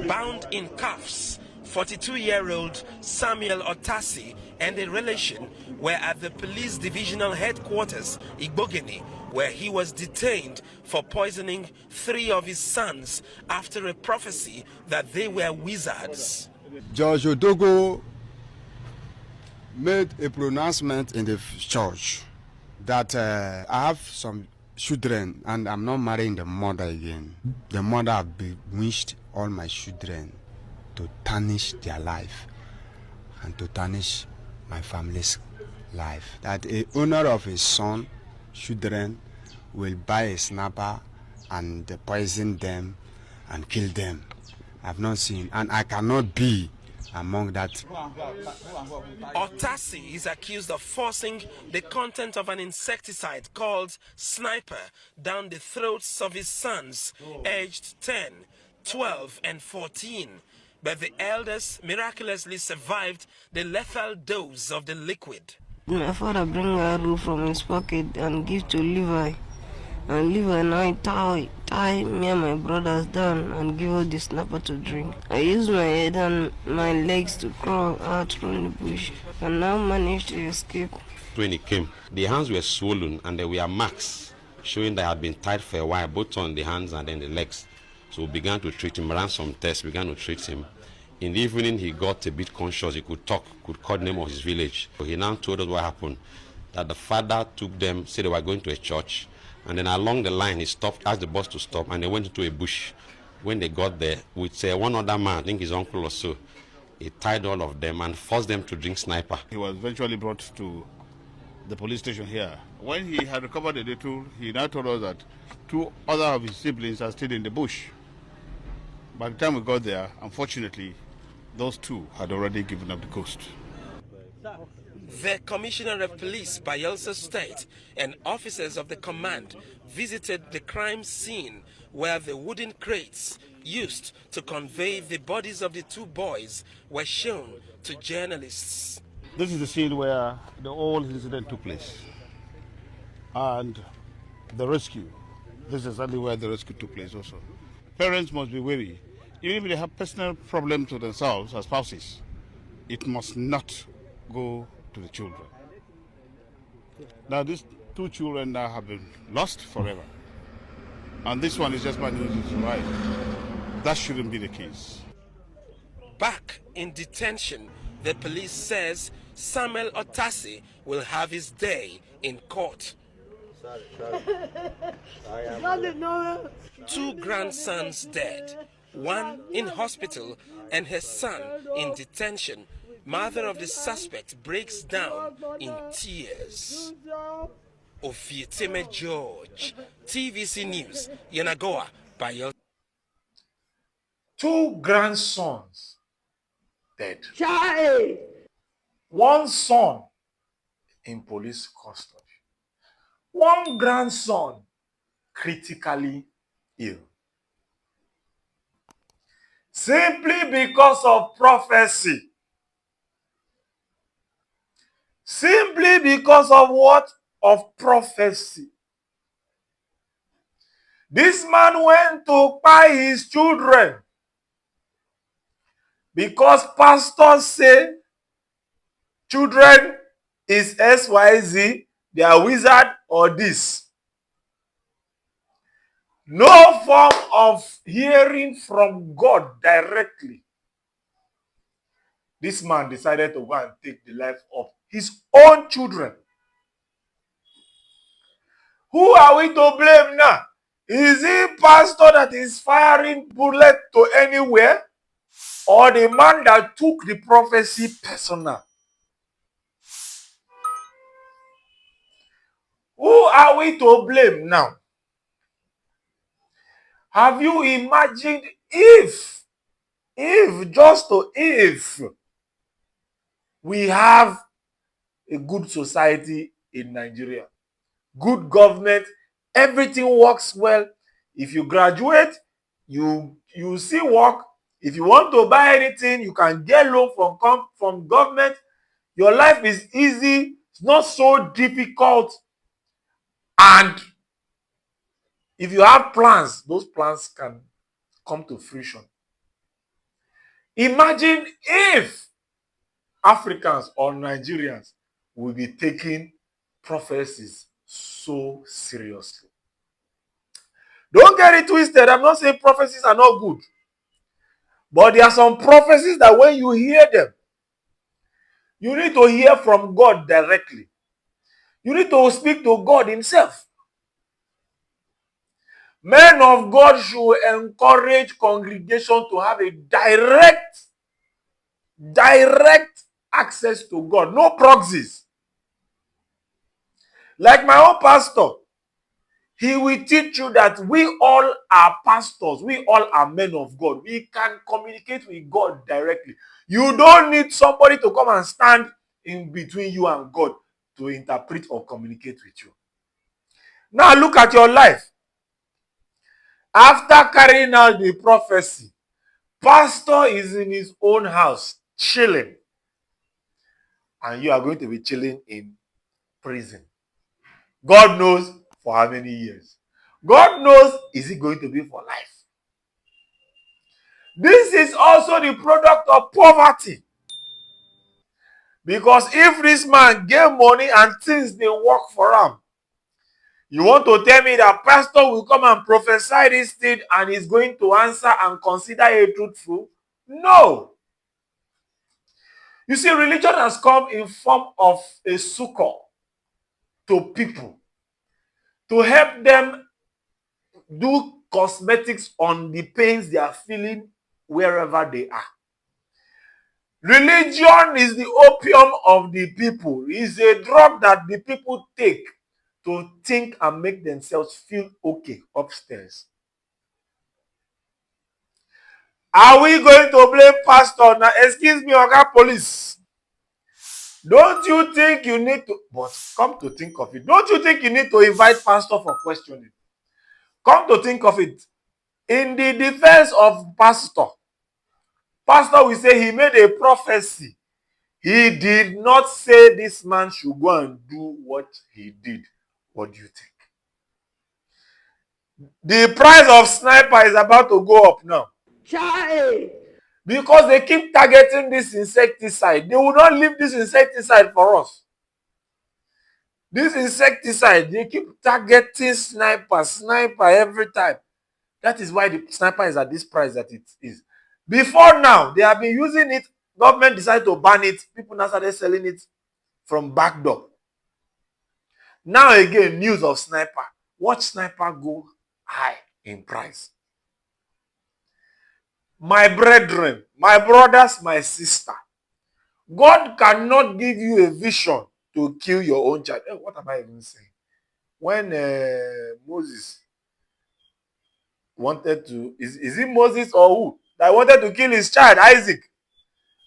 Bound in cuffs, 42-year-old Samuel Otasi and a relation were at the police divisional headquarters, Igbogeni, where he was detained for poisoning 3 of his sons after a prophecy that they were wizards. Judge Odogo made a pronouncement in the church that I have some children and I'm not marrying the mother again. The mother have bewitched all my children to tarnish their life and to tarnish my family's life. That a owner of his son, children, will buy a snapper and poison them and kill them. I've not seen, and I cannot be among that. Otasi is accused of forcing the content of an insecticide called Snipper down the throats of his sons, aged 10, 12, and 14. But the elders miraculously survived the lethal dose of the liquid. My father bring a rope from his pocket and give to Levi. And Levi and I tie me and my brothers down and give us the snapper to drink. I used my head and my legs to crawl out from the bush and now managed to escape. When he came, the hands were swollen and there were marks showing that had been tied for a while, both on the hands and then the legs. So we began to treat him, ran some tests, began to treat him. In the evening, he got a bit conscious. He could talk, could call the name of his village. So he now told us what happened, that the father took them, said they were going to a church, and then along the line, he stopped, asked the bus to stop, and they went into a bush. When they got there, with one other man, I think his uncle or so, he tied all of them and forced them to drink Snipper. He was eventually brought to the police station here. When he had recovered a little, he now told us that 2 other of his siblings are still in the bush. By the time we got there, unfortunately, those 2 had already given up the ghost. The Commissioner of Police, Bayelsa State, and officers of the command visited the crime scene where the wooden crates used to convey the bodies of the 2 boys were shown to journalists. This is the scene where the whole incident took place. And the rescue. This is exactly where the rescue took place also. Parents must be wary. Even if they have personal problems with themselves as spouses, it must not go to the children. Now these 2 children now have been lost forever. And this one is just managing to survive. That shouldn't be the case. Back in detention, the police says Samuel Otasi will have his day in court. 2 grandsons dead, 1 in hospital and her son in detention. Mother of the suspect breaks down in tears. Ofieteme George, TVC News, Yenagoa, Bayelsa. 2 grandsons dead. 1 son in police custody. 1 grandson critically ill. Simply because of prophecy. Simply because of what? Of prophecy. This man went to buy his children because pastors say children is XYZ, they are wizard or this. No form of hearing from God directly. This man decided to go and take the life of his own children. Who are we to blame now? Is it pastor that is firing bullet to anywhere? Or the man that took the prophecy personal? Who are we to blame now? Have you imagined if we have a good society in Nigeria, good government, everything works well. If you graduate, you see work. If you want to buy anything, you can get loan from government. Your life is easy. It's not so difficult. And if you have plans, those plans can come to fruition. Imagine if Africans or Nigerians will be taking prophecies so seriously. Don't get it twisted. I'm not saying prophecies are not good. But there are some prophecies that when you hear them, you need to hear from God directly. You need to speak to God himself. Men of God should encourage congregation to have a direct access to God. No proxies. Like my own pastor, he will teach you that we all are pastors. We all are men of God. We can communicate with God directly. You don't need somebody to come and stand in between you and God to interpret or communicate with you. Now look at your life. After carrying out the prophecy, pastor is in his own house, chilling. And you are going to be chilling in prison. God knows for how many years. God knows, is it going to be for life? This is also the product of poverty. Because if this man gave money and things they work for him, you want to tell me that pastor will come and prophesy this thing and is going to answer and consider it truthful? No. You see, religion has come in form of a succor to people to help them do cosmetics on the pains they are feeling wherever they are. Religion is the opium of the people. It's a drug that the people take to think and make themselves feel okay upstairs. Are we going to blame pastor now? Excuse me, Oga Police. Don't you think you need to, but come to think of it, don't you think you need to invite pastor for questioning? Come to think of it, in the defense of pastor will say he made a prophecy. He did not say this man should go and do what he did. What do you think? The price of Snipper is about to go up now. Chai! Because they keep targeting this insecticide. They will not leave this insecticide for us. This insecticide, they keep targeting Snipper every time. That is why the Snipper is at this price that it is. Before now, they have been using it. Government decided to ban it. People now started selling it from back door. Now again, news of Snipper. Watch Snipper go high in price. My brethren, my brothers, my sister, God cannot give you a vision to kill your own child. What am I even saying? When Moses wanted to, is it Moses or who? That wanted to kill his child, Isaac.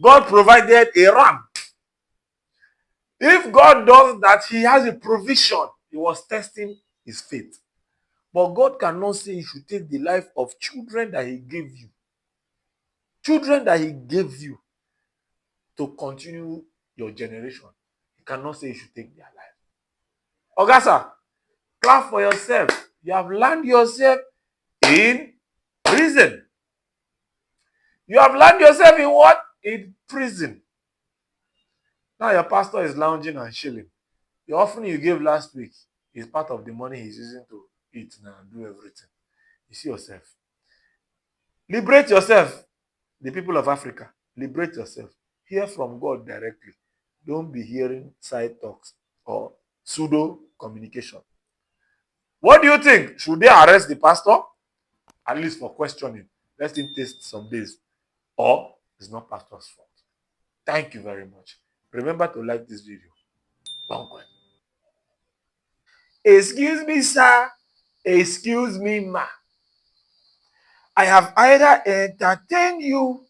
God provided a ram. If God does that, he has a provision. He was testing his faith. But God cannot say you should take the life of children that he gave you. Children that he gave you to continue your generation. He cannot say you should take their life. Ogasa, clap for yourself. You have landed yourself in prison. You have landed yourself in what? In prison. Now your pastor is lounging and chilling. The offering you gave last week is part of the money he's using to eat now and do everything. You see yourself. Liberate yourself. The people of Africa, liberate yourself. Hear from God directly. Don't be hearing side talks or pseudo communication. What do you think? Should they arrest the pastor? At least for questioning. Let him taste some days. Or it's not pastor's fault. Thank you very much. Remember to like this video. Bye. Excuse me, sir. Excuse me, ma. I have either entertained you,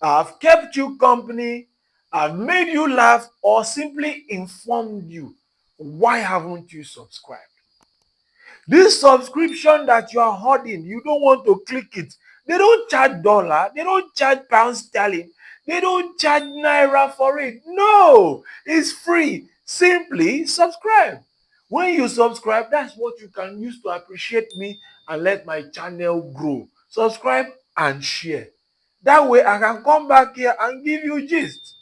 I've kept you company, I've made you laugh, or simply informed you. Why haven't you subscribed? This subscription that you are holding, you don't want to click it. They don't charge dollar, they don't charge pound sterling, they don't charge naira for it. No, it's free. Simply subscribe. When you subscribe, that's what you can use to appreciate me and let my channel grow. Subscribe and share. That way I can come back here and give you gist.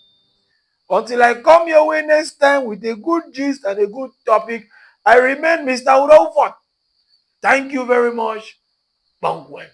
Until I come your way next time with a good gist and a good topic, I remain Mr. Udofort. Thank you very much. Bangwen.